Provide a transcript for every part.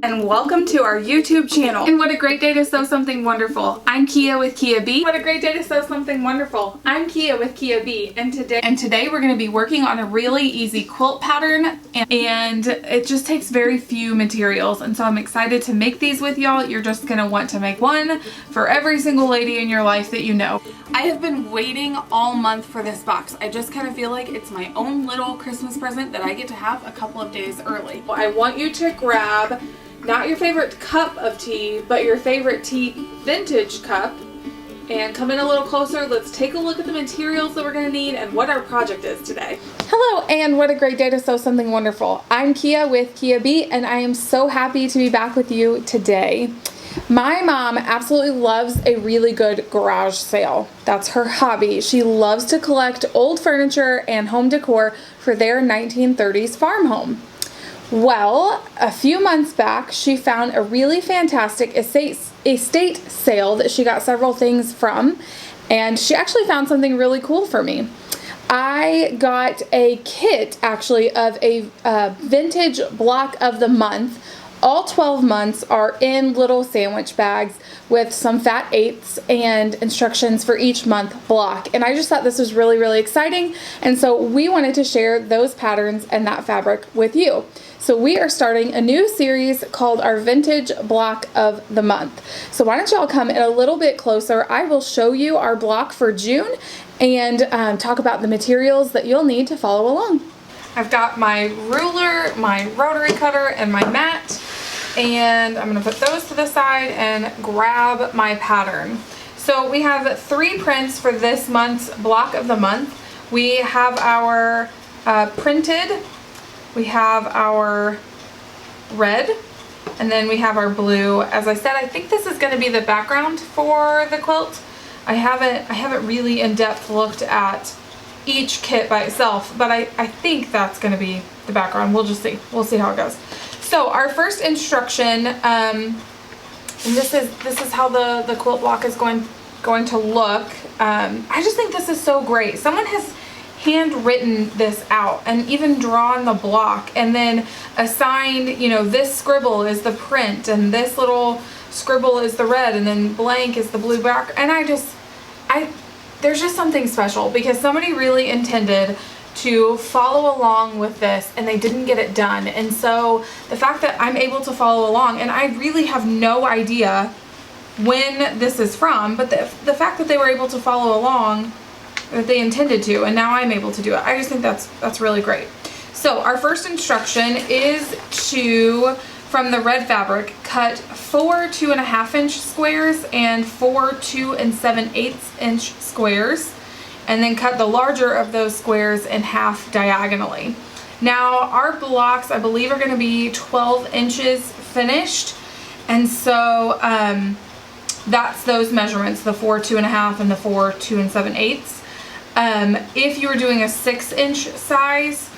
And welcome to our YouTube channel. And what a great day to sew something wonderful. I'm Kia with Kia B. What a great day to sew something wonderful. I'm Kia with Kia B. And today we're going to be working on a really easy quilt pattern, and it just takes very few materials. And so I'm excited to make these with y'all. You're just going to want to make one for every single lady in your life that you know. I have been waiting all month for this box. I just kind of feel like it's my own little Christmas present that I get to have a couple of days early. I want you to grab not your favorite cup of tea, but your favorite tea vintage cup, and come in a little closer. Let's take a look at the materials that we're going to need and what our project is today. Hello, and what a great day to sew something wonderful. I'm Kia with Kia B, and I am so happy to be back with you today. My mom absolutely loves a really good garage sale. That's her hobby. She loves to collect old furniture and home decor for their 1930s farm home. Well, a few months back, she found a really fantastic estate sale that she got several things from, and she actually found something really cool for me. I got a kit, actually, of a vintage block of the month. All 12 months are in little sandwich bags with some fat eighths and instructions for each month block. And I just thought this was really, really exciting. And so we wanted to share those patterns and that fabric with you. So we are starting a new series called our Vintage Block of the Month. So why don't y'all come in a little bit closer. I will show you our block for June and talk about the materials that you'll need to follow along. I've got my ruler, my rotary cutter, and my mat, and I'm going to put those to the side and grab my pattern. So we have 3 prints for this month's block of the month. We have our printed, we have our red, and then we have our blue. As I said, I think this is going to be the background for the quilt. I haven't really in depth looked at each kit by itself, but I think that's going to be the background. We'll just see. We'll see how it goes. So our first instruction, and this is how the quilt block is going to look. I just think this is so great. Someone has handwritten this out and even drawn the block and then assigned, you know, this scribble is the print and this little scribble is the red and then blank is the blue back. And there's just something special because somebody really intended to follow along with this and they didn't get it done. And so the fact that I'm able to follow along, and I really have no idea when this is from, but the fact that they were able to follow along, that they intended to, and now I'm able to do it. I just think that's really great. So our first instruction is to, from the red fabric, cut 4 2.5-inch squares and 4 2 7/8-inch squares, and then cut the larger of those squares in half diagonally. Now our blocks, I believe, are going to be 12 inches finished, and so that's those measurements, the 4 2.5 and the 4 2 7/8. If you were doing a 6-inch size,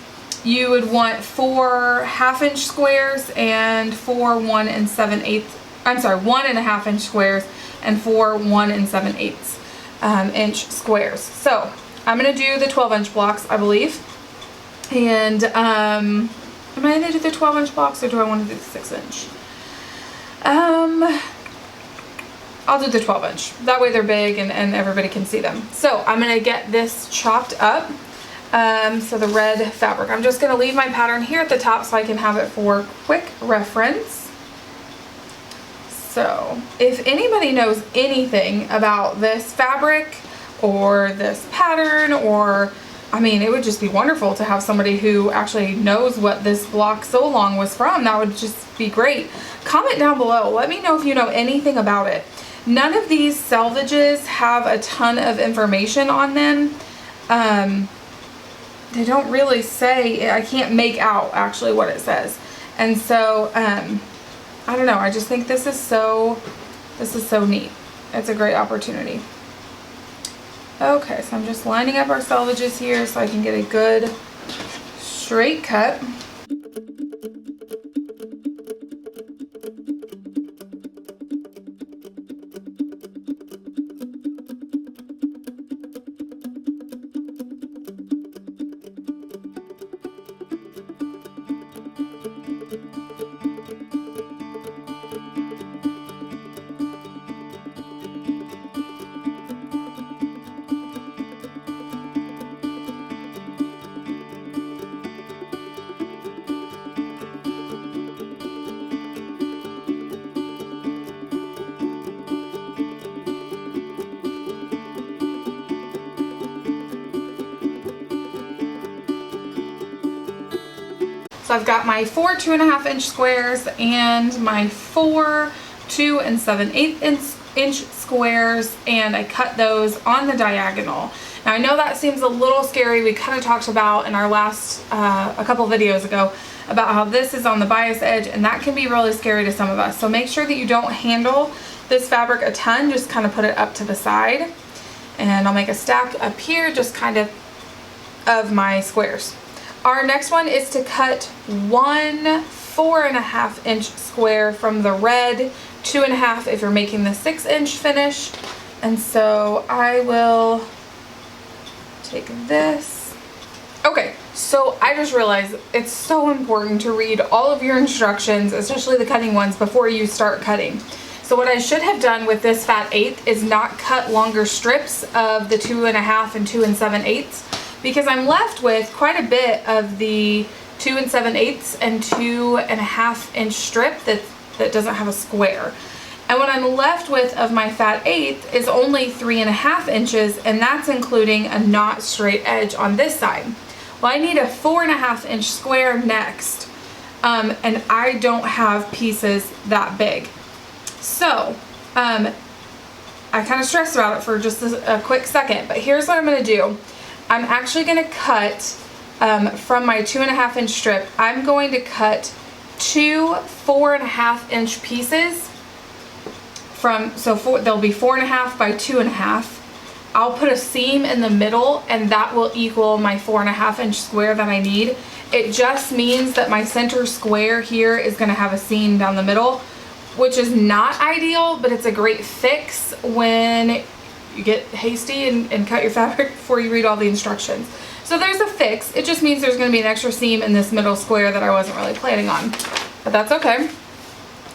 you would want 4 1/2-inch squares and 4 1 1.5-inch squares and 4 1 7/8 inch squares. So I'm going to do the 12-inch blocks, I believe. And am I going to do the 12-inch blocks or do I want to do the 6-inch? I'll do the 12-inch. That way they're big and everybody can see them. So I'm going to get this chopped up. So the red fabric. I'm just going to leave my pattern here at the top so I can have it for quick reference. So if anybody knows anything about this fabric or this pattern, or, I mean, it would just be wonderful to have somebody who actually knows what this block sew along was from. That would just be great. Comment down below. Let me know if you know anything about it. None of these salvages have a ton of information on them. They don't really say, I can't make out actually what it says. And so, I don't know, I just think this is so neat. It's a great opportunity. Okay, so I'm just lining up our salvages here so I can get a good straight cut. So I've got my 4 2.5 inch squares and my 4 2 7/8 inch squares, and I cut those on the diagonal. Now I know that seems a little scary. We kind of talked about in our last a couple videos ago about how this is on the bias edge, and that can be really scary to some of us. So make sure that you don't handle this fabric a ton, just kind of put it up to the side. And I'll make a stack up here just kind of my squares. Our next one is to cut one 4.5 inch square from the red 2.5 if you're making the 6 inch finish. And so I will take this. Okay, so I just realized it's so important to read all of your instructions, especially the cutting ones, before you start cutting. So what I should have done with this fat 1/8 is not cut longer strips of the 2.5 and 2 7/8, because I'm left with quite a bit of the 2 7/8 and 2.5 inch strip that doesn't have a square. And what I'm left with of my fat 1/8 is only 3.5 inches, and that's including a not straight edge on this side. Well, I need a 4.5 inch square next, and I don't have pieces that big. So, I kind of stressed about it for just a quick second, but here's what I'm going to do. I'm actually going to cut, from my 2.5 inch strip, I'm going to cut 2 4.5 inch pieces they'll be 4.5 by 2.5. I'll put a seam in the middle, and that will equal my 4.5 inch square that I need. It just means that my center square here is going to have a seam down the middle, which is not ideal, but it's a great fix when you get hasty and cut your fabric before you read all the instructions. So there's a fix. It just means there's going to be an extra seam in this middle square that I wasn't really planning on, but that's okay.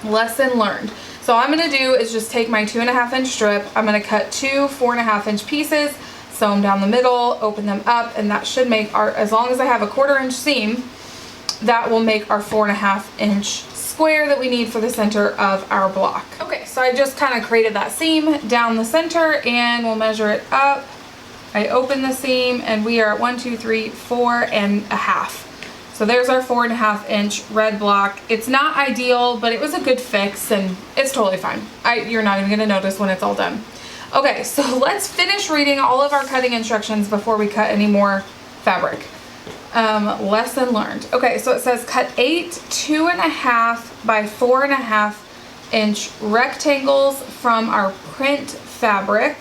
Lesson learned. So all I'm going to do is just take my 2.5 inch strip. I'm going to cut 2 4.5 inch pieces, sew them down the middle, open them up, and that should make as long as I have a 1/4 inch seam, that will make our 4.5 inch square that we need for the center of our block. Okay, so I just kind of created that seam down the center, and we'll measure it up. I open the seam, and we are at 1 2 3 4.5. So there's our 4.5 inch red block. It's not ideal, but it was a good fix, and it's totally fine. You're not even gonna notice when it's all done. Okay, so let's finish reading all of our cutting instructions before we cut any more fabric. Lesson learned. Okay, so it says cut 8 2.5 by 4.5 inch rectangles from our print fabric,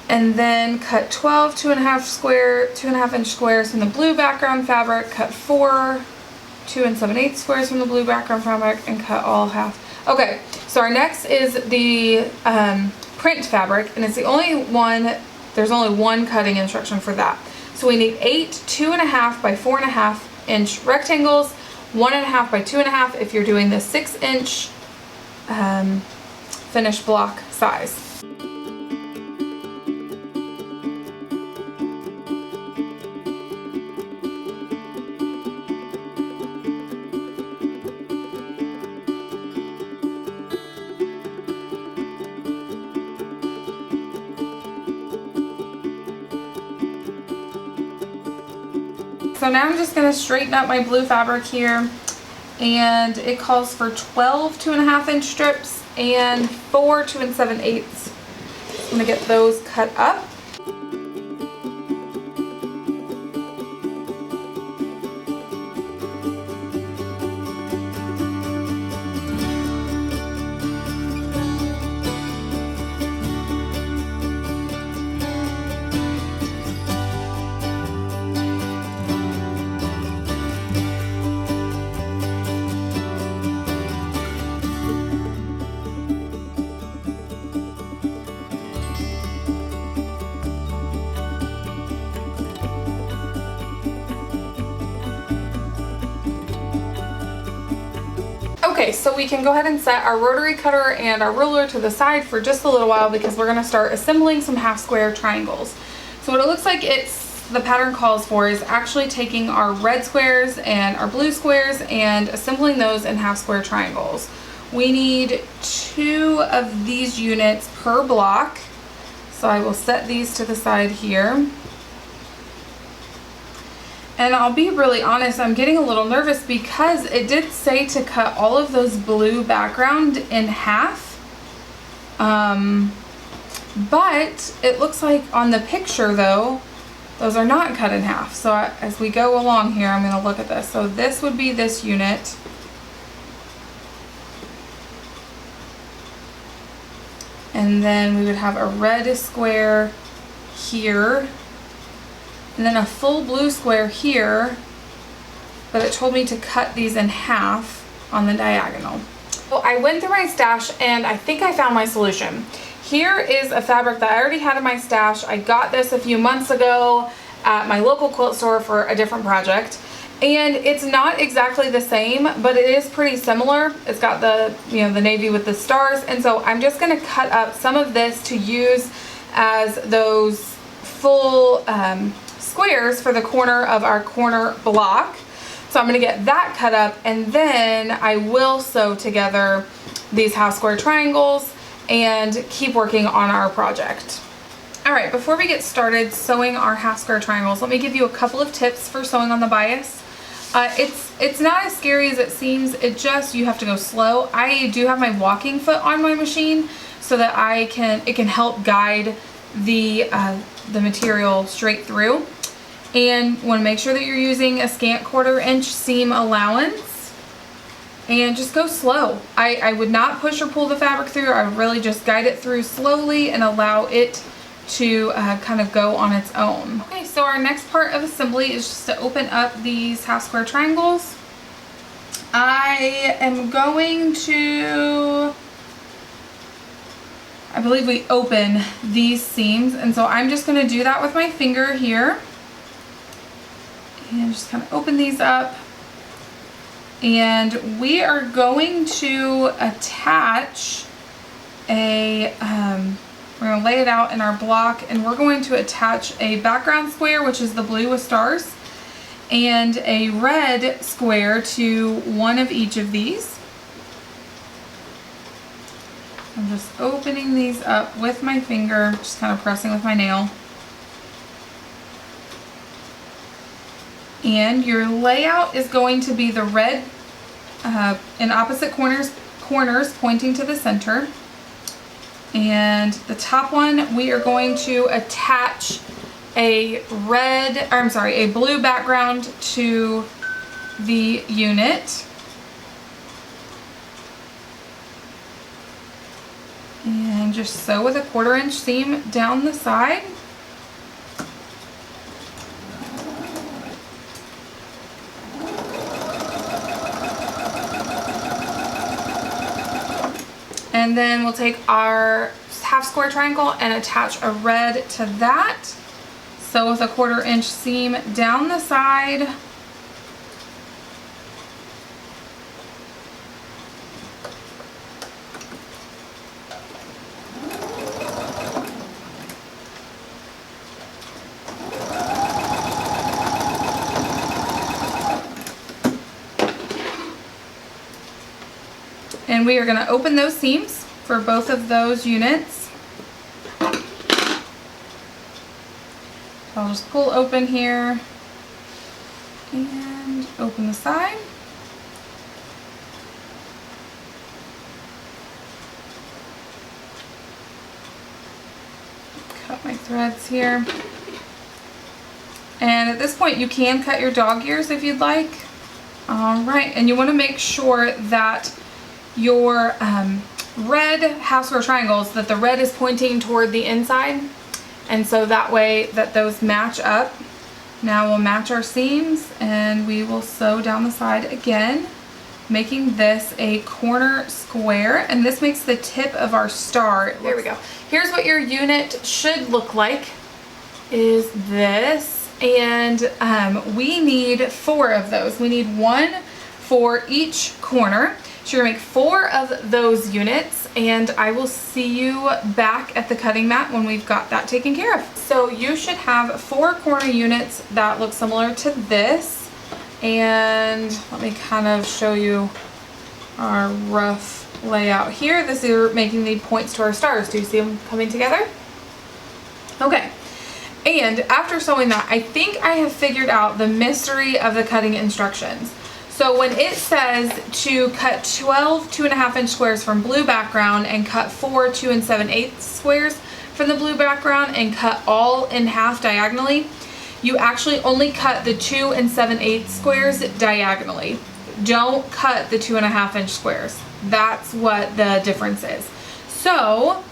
and then cut 12 2.5 inch squares from the blue background fabric, cut 4 2 7/8 squares from the blue background fabric, and cut all half. Okay, so our next is the print fabric, and it's the only one, there's only one cutting instruction for that. So we need 8 2.5 by 4.5 inch rectangles, 1.5 by 2.5 if you're doing the 6 inch finished block size. So now I'm just going to straighten up my blue fabric here, and it calls for 12 2.5 inch strips and 4 2 7/8. I'm going to get those cut up. Okay, so we can go ahead and set our rotary cutter and our ruler to the side for just a little while, because we're going to start assembling some half square triangles. So what it looks like the pattern calls for is actually taking our red squares and our blue squares and assembling those in half square triangles. We need 2 of these units per block, so I will set these to the side here. And I'll be really honest, I'm getting a little nervous because it did say to cut all of those blue background in half. But it looks like on the picture though, those are not cut in half. So as we go along here, I'm going to look at this. So this would be this unit. And then we would have a red square here. And then a full blue square here. But it told me to cut these in half on the diagonal. Well, I went through my stash and I think I found my solution. Here is a fabric that I already had in my stash. I got this a few months ago at my local quilt store for a different project. And it's not exactly the same, but it is pretty similar. It's got the, you know, the navy with the stars. And so I'm just gonna cut up some of this to use as those full squares for the corner of our corner block. So I'm gonna get that cut up, and then I will sew together these half square triangles and keep working on our project. All right, before we get started sewing our half square triangles, let me give you a couple of tips for sewing on the bias. It's not as scary as it seems. It just, you have to go slow. I do have my walking foot on my machine so that it can help guide the material straight through. And want to make sure that you're using a scant 1/4 inch seam allowance. And just go slow. I would not push or pull the fabric through. I would really just guide it through slowly and allow it to kind of go on its own. Okay, so our next part of assembly is just to open up these half square triangles. I am going to, I believe we open these seams, and so I'm just going to do that with my finger here. And just kind of open these up. And we are going to attach a, we're going to lay it out in our block, and we're going to attach a background square, which is the blue with stars, and a red square to one of each of these. I'm just opening these up with my finger, just kind of pressing with my nail. And your layout is going to be the red in opposite corners pointing to the center. And the top one, we are going to attach a blue background to the unit. And just sew with a 1/4 inch seam down the side. And then we'll take our half square triangle and attach a red to that. Sew with a 1/4 inch seam down the side. And we are going to open those seams for both of those units. I'll just pull open here and open the side. Cut my threads here. And at this point you can cut your dog ears if you'd like. Alright, and you want to make sure that your red half square triangles, that the red is pointing toward the inside, and so that way that those match up. Now we'll match our seams and we will sew down the side again, making this a corner square, and this makes the tip of our star. There we go. Here's what your unit should look like, is this, and we need 4 of those. We need 1 for each corner. So you're going to make 4 of those units, and I will see you back at the cutting mat when we've got that taken care of. So you should have 4 corner units that look similar to this, and let me kind of show you our rough layout here. This is making the points to our stars. Do you see them coming together? Okay. And after sewing that, I think I have figured out the mystery of the cutting instructions. So when it says to cut 12 2.5-inch squares from blue background and cut 4 2 7/8 squares from the blue background and cut all in half diagonally, you actually only cut the 2 7/8 squares diagonally. Don't cut the 2.5-inch squares. That's what the difference is. So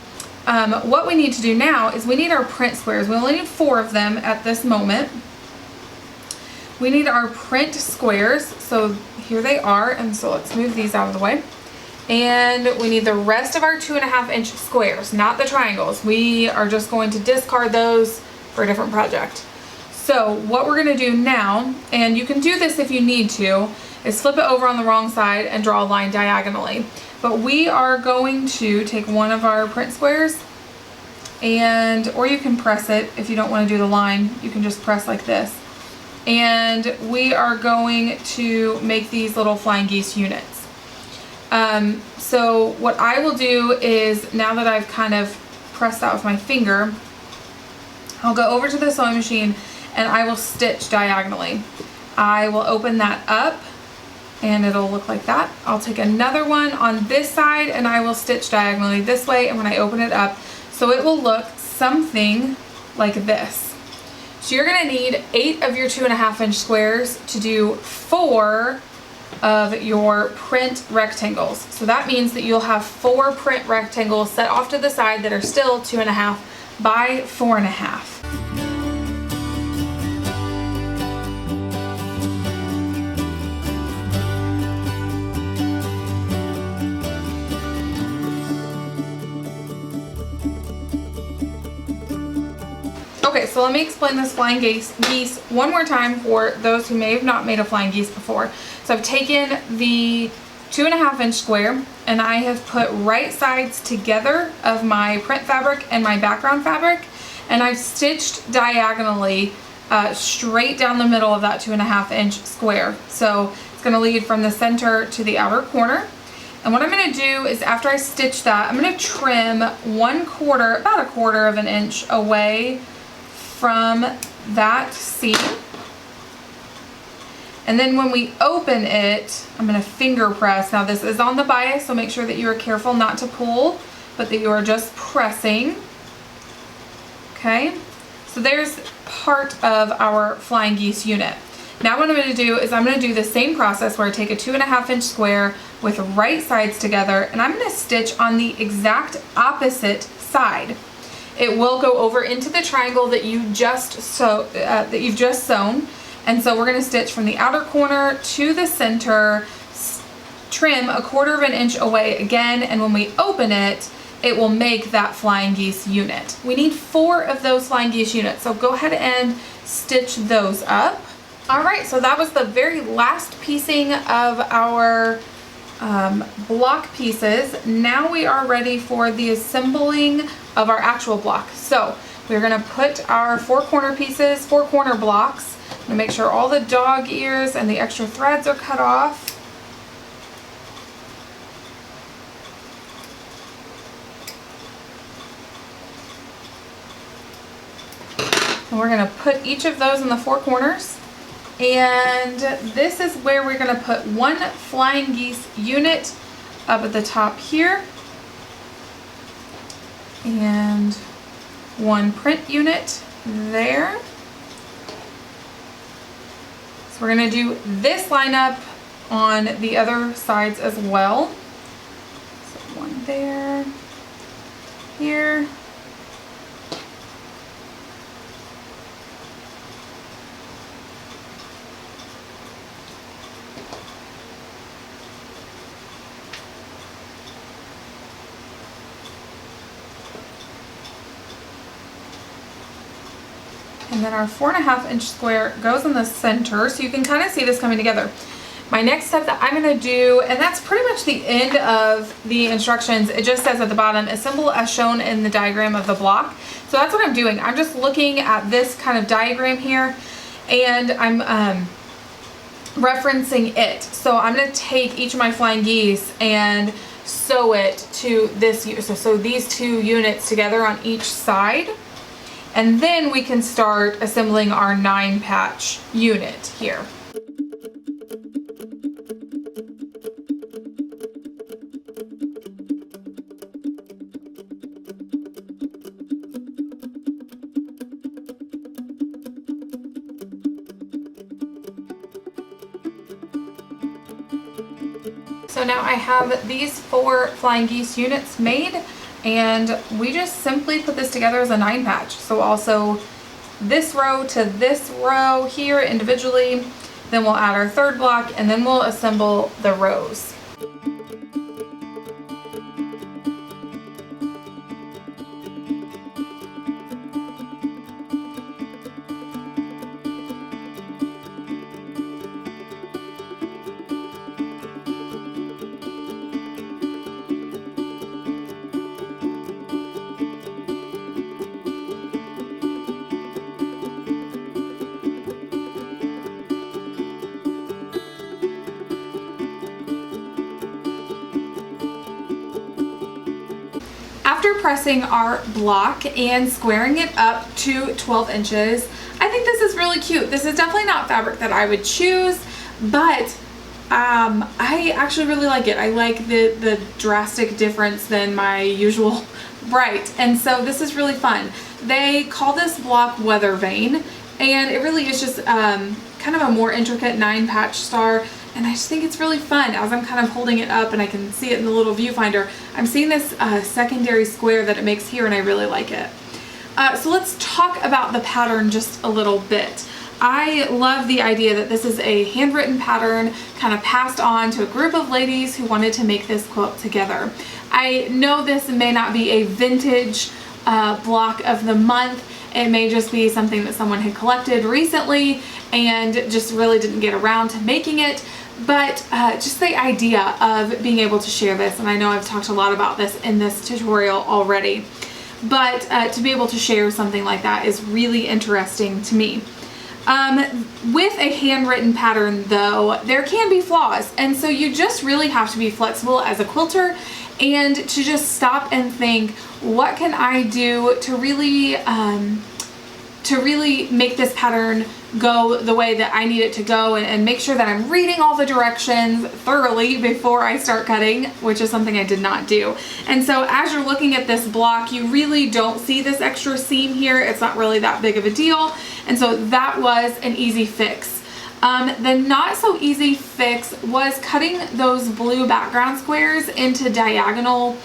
what we need to do now is we need our print squares. We only need 4 of them at this moment. We need our print squares. So here they are. And so let's move these out of the way. And we need the rest of our 2.5-inch squares, not the triangles. We are just going to discard those for a different project. So what we're going to do now, and you can do this if you need to, is flip it over on the wrong side and draw a line diagonally. But we are going to take one of our print squares, and or you can press it if you don't want to do the line. You can just press like this. And we are going to make these little flying geese units. So what I will do is, now that I've kind of pressed that with my finger, I'll go over to the sewing machine and I will stitch diagonally. I will open that up and it'll look like that. I'll take another one on this side and I will stitch diagonally this way, and when I open it up, so it will look something like this. So you're gonna need 8 of your 2.5-inch squares to do 4 of your print rectangles. So that means that you'll have 4 print rectangles set off to the side that are still 2.5 by 4.5. Okay, so let me explain this flying geese one more time for those who may have not made a flying geese before. So I've taken the 2.5-inch square and I have put right sides together of my print fabric and my background fabric, and I've stitched diagonally straight down the middle of that 2.5-inch square. So it's going to lead from the center to the outer corner. And what I'm going to do is, after I stitch that, I'm going to trim about a quarter of an inch away from that seam. And then when we open it, I'm going to finger press. Now this is on the bias, so make sure that you are careful not to pull, but that you are just pressing. Okay, so there's part of our flying geese unit. Now what I'm going to do is I'm going to do the same process where I take a 2.5-inch square with right sides together, and I'm going to stitch on the exact opposite side. It will go over into the triangle that you've just sewn. And so we're going to stitch from the outer corner to the center, trim a quarter of an inch away again, and when we open it, it will make that flying geese unit. We need 4 of those flying geese units, so go ahead and stitch those up. Alright, so that was the very last piecing of our block pieces. Now we are ready for the assembling of our actual block. So we're going to put our 4 corner blocks. I'm going to make sure all the dog ears and the extra threads are cut off. And we're going to put each of those in the 4 corners. And this is where we're going to put 1 flying geese unit up at the top here, and 1 print unit there. So we're going to do this lineup on the other sides as well. So 1 there, here. And then our 4.5-inch square goes in the center, so you can kind of see this coming together. My next step that I'm going to do, and that's pretty much the end of the instructions, it just says at the bottom, assemble as shown in the diagram of the block. So that's what I'm doing. I'm just looking at this kind of diagram here, and I'm referencing it. So I'm going to take each of my flying geese and sew it to this, so these 2 units together on each side. And then we can start assembling our 9-patch unit here. So now I have these 4 flying geese units made, and we just simply put this together as a 9-patch. So also this row to this row here individually, then we'll add our 3rd block, and then we'll assemble the rows. After pressing our block and squaring it up to 12 inches, I think this is really cute. This is definitely not fabric that I would choose, but I actually really like it. I like the drastic difference than my usual bright, and so this is really fun. They call this block Weathervane, and it really is just kind of a more intricate 9-patch star. And I just think it's really fun. As I'm kind of holding it up and I can see it in the little viewfinder, I'm seeing this secondary square that it makes here, and I really like it. So let's talk about the pattern just a little bit. I love the idea that this is a handwritten pattern kind of passed on to a group of ladies who wanted to make this quilt together. I know this may not be a vintage block of the month. It may just be something that someone had collected recently and just really didn't get around to making it. But just the idea of being able to share this, and I know I've talked a lot about this in this tutorial already, but to be able to share something like that is really interesting to me. With a handwritten pattern though, there can be flaws, and so you just really have to be flexible as a quilter and to just stop and think, what can I do to really make this pattern go the way that I need it to go, and make sure that I'm reading all the directions thoroughly before I start cutting, which is something I did not do. And so as you're looking at this block, you really don't see this extra seam here. It's not really that big of a deal. And so that was an easy fix. The not so easy fix was cutting those blue background squares into diagonal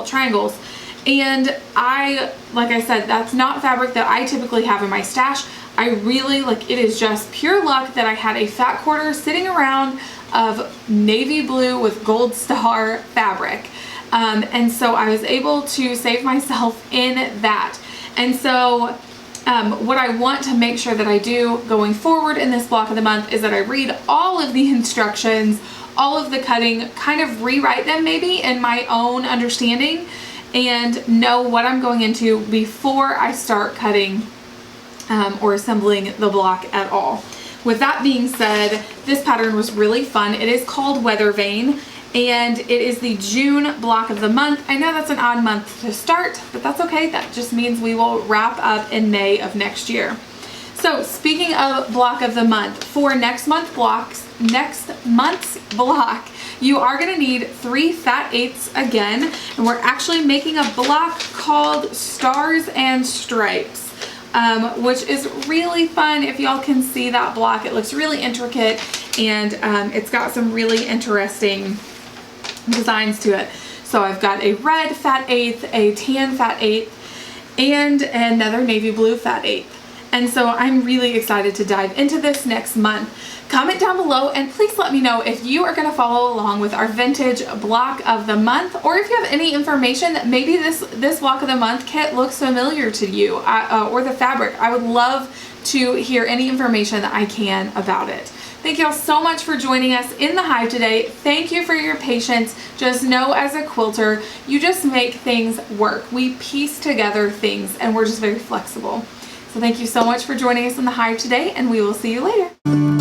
triangles. And like I said, that's not fabric that I typically have in my stash. I really, like, it is just pure luck that I had a fat quarter sitting around of navy blue with gold star fabric. And so I was able to save myself in that. And so what I want to make sure that I do going forward in this block of the month is that I read all of the instructions, all of the cutting, kind of rewrite them maybe in my own understanding, and know what I'm going into before I start cutting or assembling the block at all. With that being said, this pattern was really fun. It is called Weathervane, and it is the June block of the month. I know that's an odd month to start, but that's okay. That just means we will wrap up in May of next year. So speaking of block of the month, for next month's block, you are going to need 3 fat 8ths again, and we're actually making a block called Stars and Stripes, which is really fun. If y'all can see that block, it looks really intricate, and it's got some really interesting designs to it. So I've got a red fat 8th, a tan fat 8th, and another navy blue fat 8th. And so I'm really excited to dive into this next month. Comment down below and please let me know if you are going to follow along with our vintage block of the month, or if you have any information that maybe this block of the month kit looks familiar to you, or the fabric. I would love to hear any information that I can about it. Thank y'all so much for joining us in the hive today. Thank you for your patience. Just know, as a quilter, you just make things work. We piece together things, and we're just very flexible. So thank you so much for joining us in the hive today, and we will see you later.